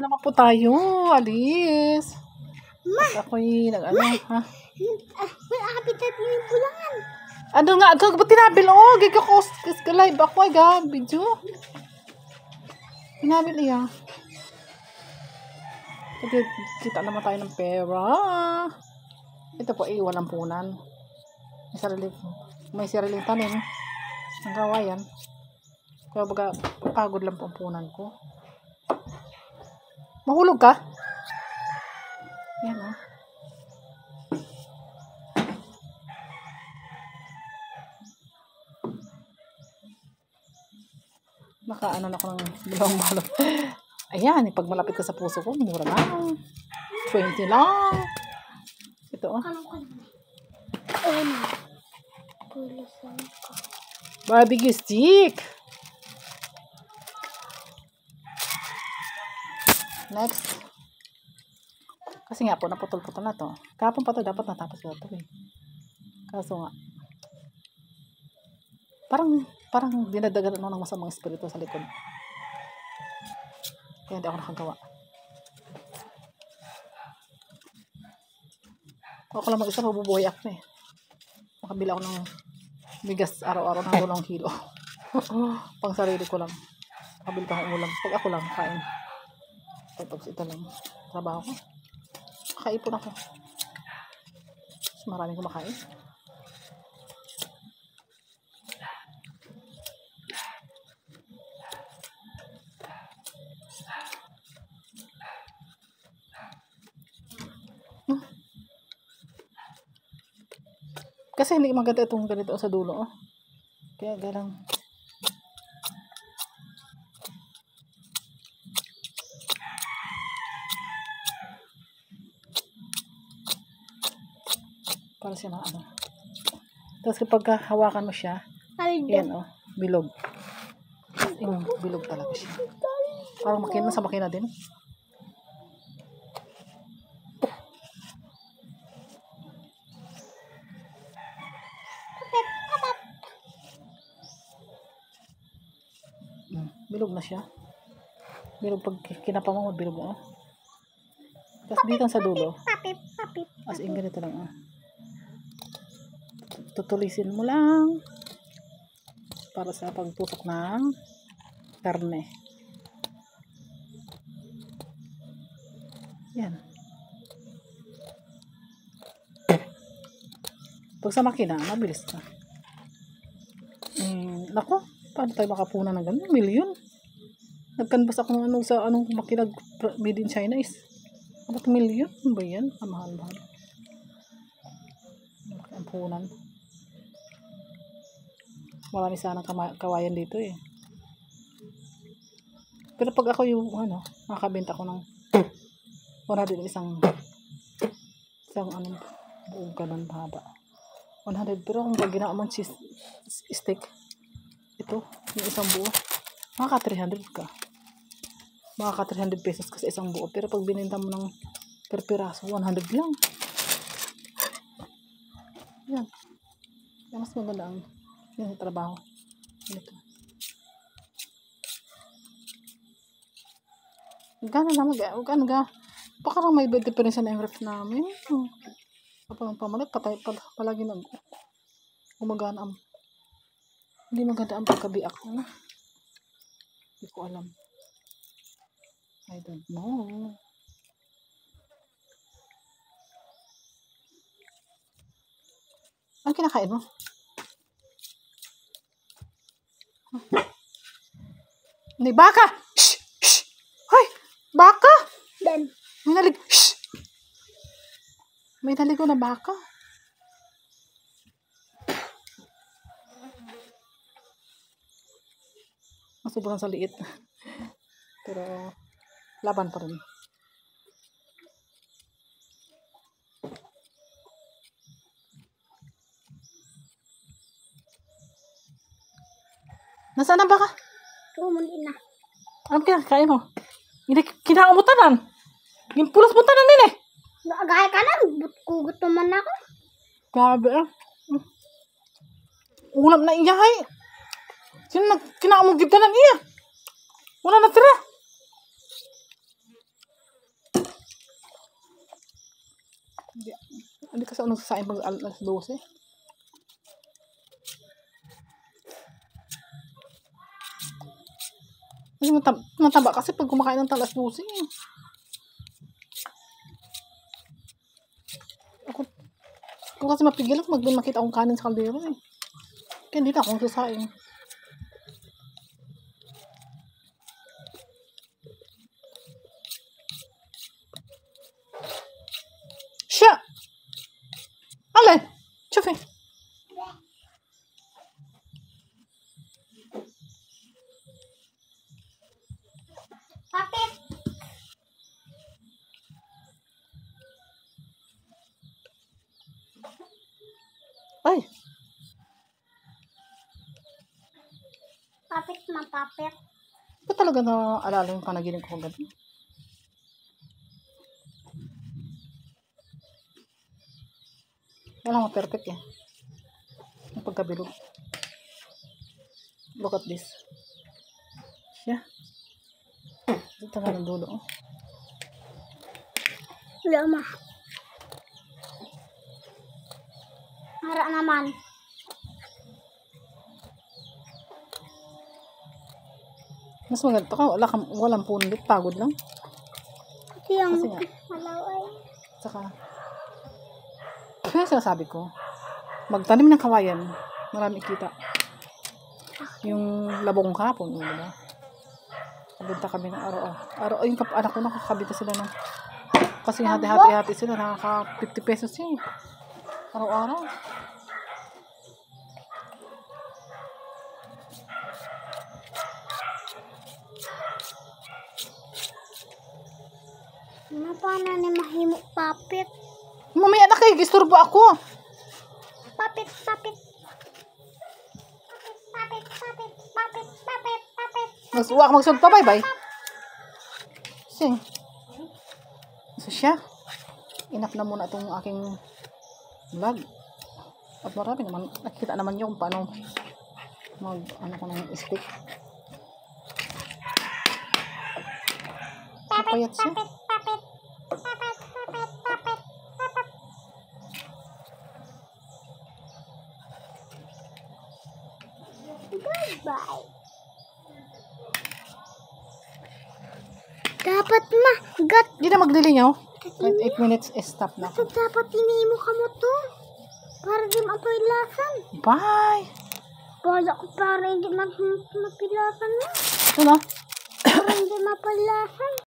naman po tayo. Alis. At ako'y nag-ano, ha? May habitat yung bulangan. Ano nga? Ba't tinabil? Oh, live ako. Ay, video. Tinabil iya. Kita naman tayo ng pera. Ito po, walang punan. May sariling tanim. Ang kawayan. Kaya baga, pagod lang po ang punan ko. Mahulog ka? Yan o. Nakaano na ako ng dalawang balot. Ayan, pag malapit ka sa puso ko, mura lang. 20 lang. Ito o. Barbecue stick. Next. Kasi nga po, naputol-putol na to. Kapon pa to, dapat natapos na to eh. Kaso nga, parang dinadagan ng masamang espiritu sa likod. Kaya hindi ako nakagawa. Ako lang mag-isa, mabubuhay ako eh. Makabila ako ng bigas araw-araw ng 2 kilo. Pang sarili ko lang. Makabili pa akong ulam. Pag ako lang, kain. Tapos ito lang. Trabaho ko. Kaipon ako. Mas maraming kumakain. Kasi hindi maganda itong ganito sa dulo. Oh. Kaya galang. Para siya ano. Tapos kapag hawakan mo siya, yan oh, bilog. Yung bilog talaga siya. Parang makina sa makina din. Bilog na siya. Bilog pag kinapa mo, bilog na. Tapos dito sa dulo. As in ganito lang. Tutulisin mo lang. Para sa pagtutok ng karne. Yan. Pag sa makina, mabilis na. Nako, paano tayo makapunan ng ganun? Milyon. Nagkanbas ako ng sa anong makina made in China is. About milyon. Ano ba yan? Mahal-mahal. Ang punan. Marami sanang kawayan dito eh. Pero pag ako yung makakabenta ko ng 100 isang buong galon haba. 100, pero kung pag ginawa mong cheese stick, ito, yung isang buo, makaka 300 ka. Makaka 300 pesos kasi isang buo. Pero pag binenta mo ng per piraso, 100 lang. Yan. Yan mas maganda ang yung trabaho. Ito. Gano'n naman, gano'n ga. Baka lang may diferensya na yung ref namin. Kapag pamalit, palagi nang gumagana ang hindi maganda ang pagkabiak na. Hindi ko alam. I don't know. Ang kinakain mo? Hindi, baka! Shh! Shh! Hoy! Baka! Dan. May nalig... Shh! May naligo na baka. Sobrang sa liit. Pero, laban pa rin. Nasaan ang baka? Tumuli na. Ano kinakain mo? Hindi kinakamutan. Yung pulas mutanan din eh. Gaya ka na. Gugutom man ako. Grabe eh. Ulam na iyahay. Sino kinaamugitan ng iya? Wala na tira. Hindi kasi ako nagsasain pag alas 12. Kasi mataba kasi pag kumakain ng alas 12. Ako kasi mapigil ako makita akong kanin sa kaldero eh. Kaya hindi na ako nagsasain. Siya! Alin? Chufi! Papit. Ay! Papit na papit. Ba't talaga naalala yung panaginip ko kagabi? Wala nga perfect eh. Yung pagkabilog. Look at this. Siya. Dito nga ng dulo. Oh. Wala ma. Hara naman. Mas maganda ka. Walang punlit. Pagod lang. Kasi yung Kasi nga. malaw ay. Saka. Kaya sinasabi ko. Magtanim ng kawayan. Marami kita. Yung labong kapon. Diba? Kabinta kami ng araw-araw. Yung anak ko nakakabinta sila ng. Kasi hati-hati sila. Nakaka 50 pesos eh. Araw-araw. Ano pa na ni mahimok papit? Mamaya na kayo. Gisturbo ako. Papit, papit. Papit, papit, papit, papit, papit. Magsugpa. Bye-bye. Sing. So siya. Enough na muna itong aking vlog. At marami naman. Nakikita naman nyo kung paano ano ko ng stick. Papayat siya. Papit, papit. Papit, papit, papit, papit. Goodbye. Dapat gat. Hindi na maglilingaw. 8 minutes stop na. So, dapat inimo ka mo to. Para di mapilasan. Bye! Bala ko para hindi mapilasan mo. Ito na. Para hindi mapilasan.